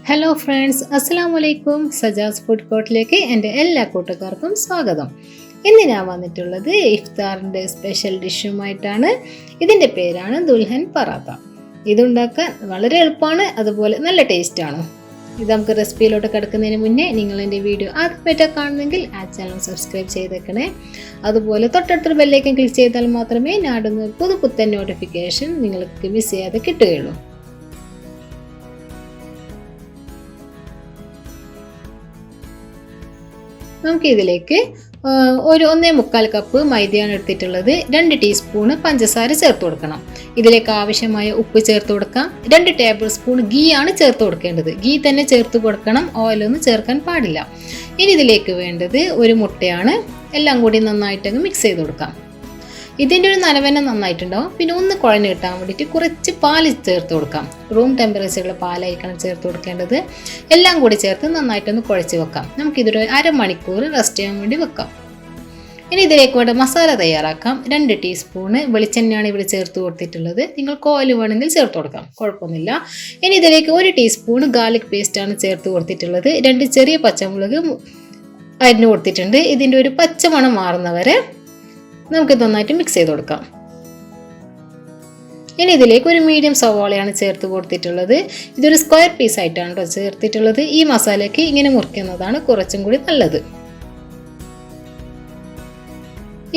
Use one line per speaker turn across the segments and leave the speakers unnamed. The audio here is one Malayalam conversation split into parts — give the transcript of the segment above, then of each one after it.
ഹലോ ഫ്രണ്ട്സ്, അസ്സലാമു അലൈക്കും. സജാസ് ഫുഡ് കോർട്ടിലേക്ക് എൻ്റെ എല്ലാ കൂട്ടുകാർക്കും സ്വാഗതം. ഇന്ന് ഞാൻ വന്നിട്ടുള്ളത് ഇഫ്താറിൻ്റെ സ്പെഷ്യൽ ഡിഷുമായിട്ടാണ്. ഇതിൻ്റെ പേരാണ് ദുൽഹൻ പറാത്ത. ഇതുണ്ടാക്കാൻ വളരെ എളുപ്പമാണ്, അതുപോലെ നല്ല ടേസ്റ്റാണ്. ഇത് നമുക്ക് റെസിപ്പിയിലോട്ട് കിടക്കുന്നതിന് മുന്നേ നിങ്ങൾ എൻ്റെ വീഡിയോ ആദ്യമായിട്ട് കാണുന്നെങ്കിൽ ആ ചാനൽ സബ്സ്ക്രൈബ് ചെയ്തേക്കണേ. അതുപോലെ തൊട്ടടുത്തൊരു ബെല്ലൈക്കൻ ക്ലിക്ക് ചെയ്താൽ മാത്രമേ ഞാൻ ഇടുന്ന പുതുപുത്തൻ നോട്ടിഫിക്കേഷൻ നിങ്ങൾക്ക് മിസ് ചെയ്യാതെ കിട്ടുകയുള്ളൂ. നമുക്ക് ഇതിലേക്ക് ഒരു 1.25 കപ്പ് മൈദയാണ് എടുത്തിട്ടുള്ളത്. 2 ടീസ്പൂണ് പഞ്ചസാര ചേർത്ത് കൊടുക്കണം. ഇതിലേക്ക് ആവശ്യമായ ഉപ്പ് ചേർത്ത് കൊടുക്കാം. 2 ടേബിൾ സ്പൂൺ ഗീ ആണ് ചേർത്ത് കൊടുക്കേണ്ടത്. ഗീ തന്നെ ചേർത്ത് കൊടുക്കണം, ഓയിലൊന്നും ചേർക്കാൻ പാടില്ല. ഇനി ഇതിലേക്ക് വേണ്ടത് ഒരു മുട്ടയാണ്. എല്ലാം കൂടി നന്നായിട്ടങ്ങ് മിക്സ് ചെയ്ത് കൊടുക്കാം. ഇതിൻ്റെ ഒരു നനവെന്നെ നന്നായിട്ടുണ്ടാവും. പിന്നെ ഒന്ന് കുഴഞ്ഞ് കിട്ടാൻ വേണ്ടിയിട്ട് കുറച്ച് പാൽ ചേർത്ത് കൊടുക്കാം. റൂം ടെമ്പറേച്ചറിലുള്ള പാലായിരിക്കണം ചേർത്ത് കൊടുക്കേണ്ടത്. എല്ലാം കൂടി ചേർത്ത് നന്നായിട്ടൊന്ന് കുഴച്ച് വെക്കാം. നമുക്കിതൊരു അരമണിക്കൂർ റെസ്റ്റ് ചെയ്യാൻ വേണ്ടി വെക്കാം. ഇനി ഇതിലേക്ക് വേണ്ട മസാല തയ്യാറാക്കാം. 2 ടീസ്പൂണ് വെളിച്ചെണ്ണയാണ് ഇവിടെ ചേർത്ത് കൊടുത്തിട്ടുള്ളത്. നിങ്ങൾക്ക് ഓയിൽ വേണമെങ്കിൽ ചേർത്ത് കൊടുക്കാം, കുഴപ്പമൊന്നുമില്ല. ഇനി ഇതിലേക്ക് 1 ടീസ്പൂണ് ഗാർലിക് പേസ്റ്റാണ് ചേർത്ത് കൊടുത്തിട്ടുള്ളത്. 2 ചെറിയ പച്ചമുളക് അരിഞ്ഞു കൊടുത്തിട്ടുണ്ട്. ഇതിൻ്റെ ഒരു പച്ചമണം മാറുന്നവരെ നമുക്ക് നന്നായിട്ട് മിക്സ് ചെയ്ത് കൊടുക്കാം. ഇനി ഇതിലേക്ക് ഒരു മീഡിയം സവാളയാണ് ചേർത്ത് കൊടുത്തിട്ടുള്ളത്. ഇതൊരു സ്ക്വയർ പീസ് ആയിട്ടാണ് കേട്ടോ ചേർത്തിട്ടുള്ളത്. ഈ മസാലയ്ക്ക് ഇങ്ങനെ മുറിക്കുന്നതാണ് കുറച്ചും കൂടി നല്ലത്.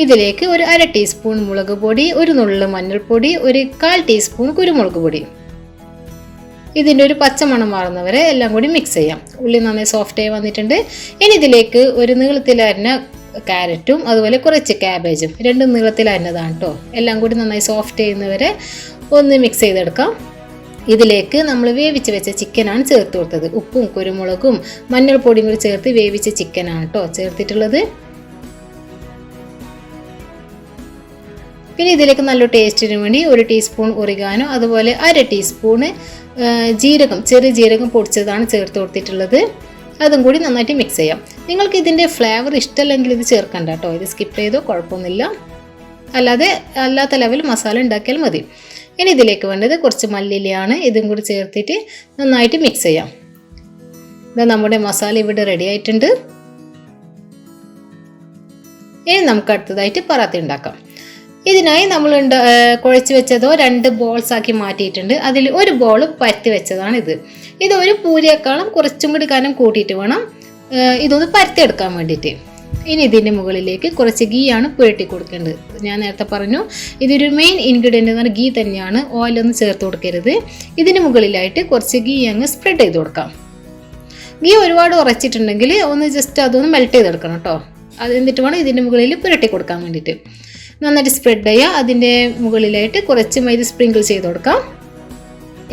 ഇതിലേക്ക് ഒരു 1/2 ടീസ്പൂൺ മുളക് പൊടി, ഒരു നുള്ള് മഞ്ഞൾപ്പൊടി, ഒരു 1/4 ടീസ്പൂൺ കുരുമുളക് പൊടി. ഇതിൻ്റെ ഒരു പച്ചമണം മാറുന്നവരെ എല്ലാം കൂടി മിക്സ് ചെയ്യാം. ഉള്ളി നന്നായി സോഫ്റ്റ് ആയി വന്നിട്ടുണ്ട്. ഇനി ഇതിലേക്ക് ഒരു നീളത്തിലരിഞ്ഞ ക്യാരറ്റും അതുപോലെ കുറച്ച് ക്യാബേജും 2 നീളത്തിലരിഞ്ഞതാണ് കേട്ടോ. എല്ലാം കൂടി നന്നായി സോഫ്റ്റ് ചെയ്യുന്നവരെ ഒന്ന് മിക്സ് ചെയ്തെടുക്കാം. ഇതിലേക്ക് നമ്മൾ വേവിച്ച് വെച്ച ചിക്കനാണ് ചേർത്ത് കൊടുത്തത്. ഉപ്പും കുരുമുളകും മഞ്ഞൾപ്പൊടിയും കൂടി ചേർത്ത് വേവിച്ച ചിക്കനാണ് കേട്ടോ ചേർത്തിട്ടുള്ളത്. പിന്നെ ഇതിലേക്ക് നല്ല ടേസ്റ്റിന് വേണ്ടി 1 ടീസ്പൂൺ ഒറിഗാനോ, അതുപോലെ 1/2 ടീസ്പൂണ് ജീരകം, ചെറിയ ജീരകം പൊടിച്ചതാണ് ചേർത്ത് കൊടുത്തിട്ടുള്ളത്. അതും കൂടി നന്നായിട്ട് മിക്സ് ചെയ്യാം. നിങ്ങൾക്ക് ഇതിൻ്റെ ഫ്ലേവർ ഇഷ്ടമല്ലെങ്കിൽ ഇത് ചേർക്കണ്ട കേട്ടോ, ഇത് സ്കിപ്പ് ചെയ്തോ കുഴപ്പമൊന്നുമില്ല. അല്ലാത്ത ലെവൽ മസാല ഉണ്ടാക്കിയാൽ മതി. ഇനി ഇതിലേക്ക് വേണ്ടത് കുറച്ച് മല്ലിയിലയാണ്. ഇതും കൂടി ചേർത്തിട്ട് നന്നായിട്ട് മിക്സ് ചെയ്യാം. ഇത് നമ്മുടെ മസാല ഇവിടെ റെഡി ആയിട്ടുണ്ട്. ഇനി നമുക്ക് അടുത്തതായിട്ട് പറാത്ത ഉണ്ടാക്കാം. ഇതിനായി നമ്മൾ കുഴച്ച് വെച്ചതോ 2 ബോൾസ് ആക്കി മാറ്റിയിട്ടുണ്ട്. അതിൽ ഒരു ബോൾ പരത്തി വെച്ചതാണ് ഇത്. ഇത് ഒരു പൂരിയേക്കാളും കുറച്ചും കൂടി കനം കൂട്ടിയിട്ട് വേണം ഇതൊന്ന് പരത്തിയെടുക്കാൻ വേണ്ടിയിട്ട്. ഇനി ഇതിൻ്റെ മുകളിലേക്ക് കുറച്ച് ഗീ ആണ് പുരട്ടി കൊടുക്കേണ്ടത്. ഞാൻ നേരത്തെ പറഞ്ഞു ഇതൊരു മെയിൻ ഇൻഗ്രീഡിയൻ്റ് എന്ന് പറഞ്ഞാൽ ഗീ തന്നെയാണ്. ഓയിലൊന്നും ചേർത്ത് കൊടുക്കരുത്. ഇതിന് മുകളിലായിട്ട് കുറച്ച് ഗീ അങ്ങ് സ്പ്രെഡ് ചെയ്ത് കൊടുക്കാം. ഗീ ഒരുപാട് ഉറച്ചിട്ടുണ്ടെങ്കിൽ ഒന്ന് ജസ്റ്റ് അതൊന്ന് മെൽറ്റ് ചെയ്തെടുക്കണം കേട്ടോ. അത് എന്നിട്ട് വേണം ഇതിൻ്റെ മുകളിൽ പുരട്ടി കൊടുക്കാൻ വേണ്ടിയിട്ട്. നന്നായിട്ട് സ്പ്രെഡ് ചെയ്യുക. അതിൻ്റെ മുകളിലായിട്ട് കുറച്ച് മൈദ സ്പ്രിങ്കിൾ ചെയ്ത് കൊടുക്കാം.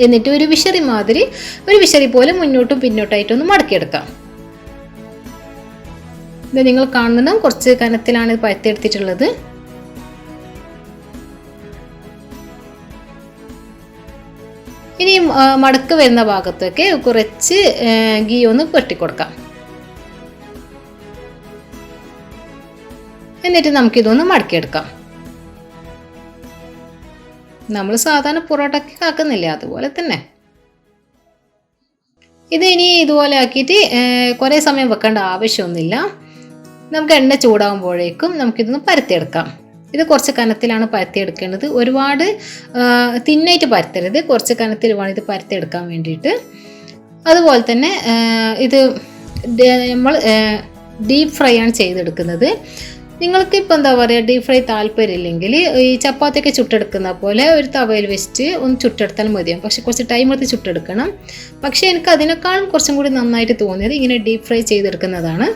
എന്നിട്ട് ഒരു വിശറി പോലെ മുന്നോട്ടും പിന്നോട്ടായിട്ടൊന്ന് മടക്കിയെടുക്കാം. ഇത് നിങ്ങൾ കാണുന്നത് കുറച്ച് കനത്തിലാണ് പരത്തിയെടുത്തിട്ടുള്ളത്. ഇനി മടക്ക് വരുന്ന ഭാഗത്തൊക്കെ കുറച്ച് ഗീ ഒന്ന് പുരട്ടിക്കൊടുക്കാം. എന്നിട്ട് നമുക്കിതൊന്ന് മടക്കിയെടുക്കാം. നമ്മൾ സാധാരണ പൊറോട്ടയ്ക്ക് ആക്കുന്നില്ല, അതുപോലെ തന്നെ ഇത് ഇനി ഇതുപോലെ ആക്കിയിട്ട് കുറേ സമയം വെക്കേണ്ട ആവശ്യമൊന്നുമില്ല. നമുക്ക് എണ്ണ ചൂടാകുമ്പോഴേക്കും നമുക്കിതൊന്ന് പരത്തിയെടുക്കാം. ഇത് കുറച്ച് കനത്തിലാണ് പരത്തിയെടുക്കേണ്ടത്. ഒരുപാട് തിന്നായിട്ട് പരത്തരുത്, കുറച്ച് കനത്തിൽ വേണം ഇത് പരത്തിയെടുക്കാൻ വേണ്ടിയിട്ട്. അതുപോലെ തന്നെ ഇത് നമ്മൾ ഡീപ്പ് ഫ്രൈ ആണ് ചെയ്തെടുക്കുന്നത്. നിങ്ങൾക്ക് ഇപ്പോൾ എന്താ പറയുക, ഡീപ്പ് ഫ്രൈ താല്പര്യമില്ലെങ്കിൽ ഈ ചപ്പാത്തിയൊക്കെ ചുട്ടെടുക്കുന്ന പോലെ ഒരു തവയിൽ വെച്ചിട്ട് ഒന്ന് ചുട്ടെടുത്താൽ മതിയാവും. പക്ഷെ കുറച്ച് ടൈം എടുത്ത് ചുട്ടെടുക്കണം. പക്ഷേ എനിക്ക് അതിനേക്കാളും കുറച്ചും കൂടി നന്നായിട്ട് തോന്നിയത് ഇങ്ങനെ ഡീപ്പ് ഫ്രൈ ചെയ്തെടുക്കുന്നതാണ്.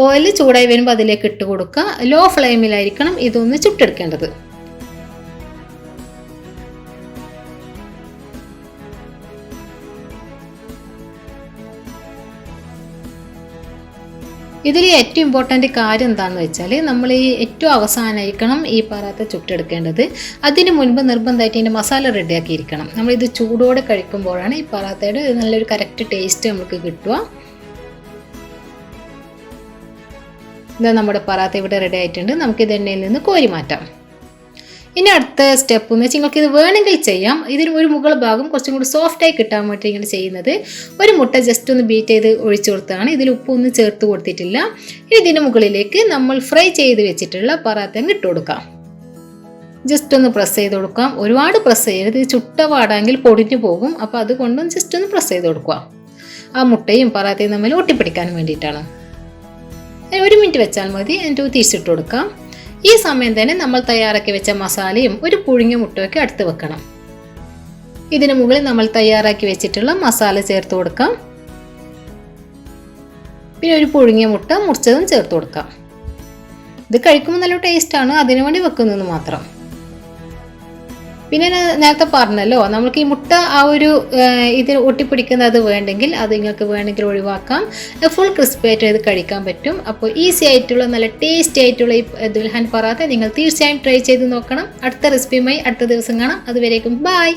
ഓയിൽ ചൂടായി വരുമ്പോൾ അതിലേക്ക് ഇട്ട് കൊടുക്കുക. ലോ ഫ്ലെയിമിലായിരിക്കണം ഇതൊന്ന് ചുട്ടെടുക്കേണ്ടത്. ഇതിൽ ഏറ്റവും ഇമ്പോർട്ടൻ്റ് കാര്യം എന്താണെന്ന് വെച്ചാൽ നമ്മൾ ഈ ഏറ്റവും അവസാനമായിരിക്കണം ഈ പറാത്ത ചുട്ടെടുക്കേണ്ടത്. അതിന് മുൻപ് നിർബന്ധമായിട്ട് ഇതിൻ്റെ മസാല റെഡിയാക്കിയിരിക്കണം. നമ്മളിത് ചൂടോടെ കഴിക്കുമ്പോഴാണ് ഈ പറാത്തയുടെ നല്ലൊരു കറക്റ്റ് ടേസ്റ്റ് നമുക്ക് കിട്ടുക. ഇത് നമ്മുടെ പറാത്ത ഇവിടെ റെഡി ആയിട്ടുണ്ട്. നമുക്കിത് എണ്ണയിൽ നിന്ന് കോരി മാറ്റാം. ഇനി അടുത്ത സ്റ്റെപ്പ് എന്ന് വെച്ചാൽ നിങ്ങൾക്ക് ഇത് വേണമെങ്കിൽ ചെയ്യാം. ഇതിന് ഒരു മുകൾ ഭാഗം കുറച്ചും കൂടി സോഫ്റ്റായി കിട്ടാൻ വേണ്ടി ഇങ്ങനെ ചെയ്യുന്നത്, ഒരു മുട്ട ജസ്റ്റ് ഒന്ന് ബീറ്റ് ചെയ്ത് ഒഴിച്ചു കൊടുത്താണ്. ഇതിൽ ഉപ്പൊന്നും ചേർത്ത് കൊടുത്തിട്ടില്ല. ഇനി ഇതിന് മുകളിലേക്ക് നമ്മൾ ഫ്രൈ ചെയ്ത് വെച്ചിട്ടുള്ള പറാത്ത ഇട്ട് കൊടുക്കാം. ജസ്റ്റ് ഒന്ന് പ്രസ് ചെയ്ത് കൊടുക്കാം. ഒരുപാട് പ്രസ് ചെയ്യരുത്, ചുട്ട പാടാങ്കിൽ പൊടിഞ്ഞു പോകും. അപ്പോൾ അതുകൊണ്ടും ജസ്റ്റ് ഒന്ന് പ്രസ് ചെയ്ത് കൊടുക്കുക. ആ മുട്ടയും പറാത്തയും തമ്മിൽ ഒട്ടിപ്പിടിക്കാൻ വേണ്ടിയിട്ടാണ്. 1 മിനിറ്റ് വെച്ചാൽ മതി. എന്നിട്ട് തിരിച്ചിട്ട് കൊടുക്കാം. ഈ സമയം തന്നെ നമ്മൾ തയ്യാറാക്കി വെച്ച മസാലയും ഒരു പുഴുങ്ങിയ മുട്ടയൊക്കെ അടുത്ത് വെക്കണം. ഇതിന് മുകളിൽ നമ്മൾ തയ്യാറാക്കി വെച്ചിട്ടുള്ള മസാല ചേർത്ത് കൊടുക്കാം. പിന്നെ ഒരു പുഴുങ്ങിയ മുട്ട മുറിച്ചതും ചേർത്ത് കൊടുക്കാം. ഇത് കഴിക്കുമ്പോൾ നല്ല ടേസ്റ്റാണ്, അതിനു വേണ്ടി വെക്കുന്നത് മാത്രം. പിന്നെ നേരത്തെ പറഞ്ഞല്ലോ, നമുക്ക് ഈ മുട്ട ആ ഒരു ഇതിൽ ഒട്ടിപ്പിടിക്കുന്നത് അത് വേണ്ടെങ്കിൽ അത് നിങ്ങൾക്ക് വേണമെങ്കിൽ ഒഴിവാക്കാം. ഫുൾ ക്രിസ്പി ആയിട്ട് ഇത് കഴിക്കാൻ പറ്റും. അപ്പോൾ ഈസി ആയിട്ടുള്ള നല്ല ടേസ്റ്റി ആയിട്ടുള്ള ഈ ദുൽഹൻ പറാത്ത നിങ്ങൾ തീർച്ചയായും ട്രൈ ചെയ്ത് നോക്കണം. അടുത്ത റെസിപ്പിയുമായി അടുത്ത ദിവസം കാണാം. അതുവരേക്കും ബൈ.